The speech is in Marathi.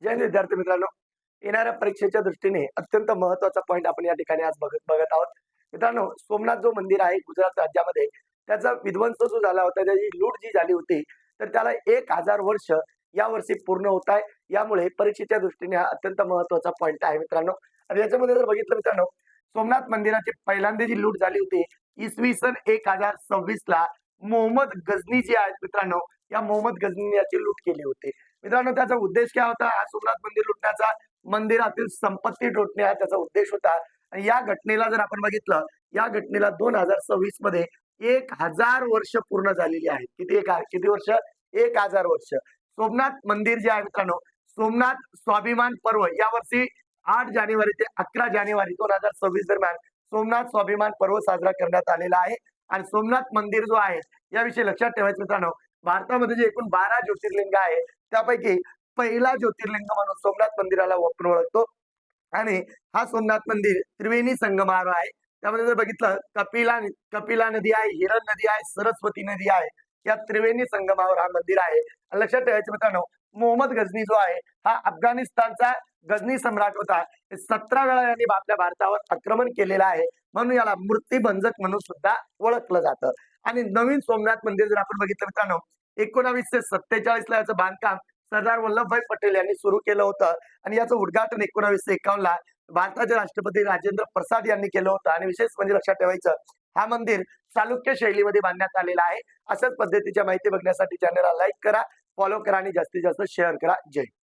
जय हिंद विद्यार्थी मित्रांनो. येणाऱ्या परीक्षेच्या दृष्टीने अत्यंत महत्त्वाचा पॉइंट आपण या ठिकाणी आज बघत आहोत. मित्रांनो, सोमनाथ जो मंदिर आहे गुजरात राज्यामध्ये, त्याचा विध्वंस जो झाला होता, त्याची लूट जी झाली होती, तर त्याला 1000 वर्ष यावर्षी पूर्ण होत आहे. यामुळे परीक्षेच्या दृष्टीने हा अत्यंत महत्त्वाचा पॉइंट आहे मित्रांनो. आणि याच्यामध्ये जर बघितलं मित्रांनो, सोमनाथ मंदिराची पहिल्यांदा जी लूट झाली होती इसवी सन 1026 ला मोहम्मद गझनी जे आहेत मित्रांनो, या मोहम्मद गझनीने याची लूट केली होती. मित्रांनो, त्याचा उद्देश काय होता? हा सोमनाथ मंदिर लुटण्याचा, मंदिरातील संपत्ती लुटणे हा त्याचा उद्देश होता. आणि या घटनेला जर आपण बघितलं, या घटनेला 2026 मध्ये 1000 वर्ष पूर्ण झालेली आहेत. किती वर्ष? 1000 वर्ष. सोमनाथ मंदिर जे आहे मित्रांनो, सोमनाथ स्वाभिमान पर्व यावर्षी 8 जानेवारी ते 11 जानेवारी 2026 दरम्यान सोमनाथ स्वाभिमान पर्व साजरा करण्यात आलेला आहे. आणि सोमनाथ मंदिर जो आहे याविषयी लक्षात ठेवायचं मित्रांनो, भारतामध्ये जे एकूण 12 ज्योतिर्लिंग आहे त्यापैकी पहिला ज्योतिर्लिंग म्हणून सोमनाथ मंदिराला आपण ओळखतो. आणि हा सोमनाथ मंदिर त्रिवेणी संगमावर आहे. त्यामध्ये जर बघितलं, कपिला नदी आहे, हिरण नदी आहे, सरस्वती नदी आहे. या त्रिवेणी संगमावर हा मंदिर आहे. लक्षात ठेवायचं मित्रांनो, मोहम्मद गझनी जो आहे हा अफगाणिस्तानचा गझनी सम्राट होता. 17 वेळा यांनी आपल्या भारतावर आक्रमण केलेलं आहे, म्हणून याला मूर्तिभंजक म्हणून सुद्धा ओळखलं जातं. आणि नवीन सोमनाथ मंदिर जर आपण बघितलं मित्रांनो, 1947 ला याचं बांधकाम सरदार वल्लभभाई पटेल यांनी सुरू केलं होतं. आणि याचं उद्घाटन 1951 ला भारताचे राष्ट्रपती राजेंद्र प्रसाद यांनी केलं होतं. आणि विशेष म्हणजे लक्षात ठेवायचं, हा मंदिर चालुक्य शैलीमध्ये बांधण्यात आलेला आहे. अशाच पद्धतीच्या माहिती बघण्यासाठी चॅनलला लाईक करा, फॉलो करा आणि जास्तीत जास्त शेअर करा. जय हिंद.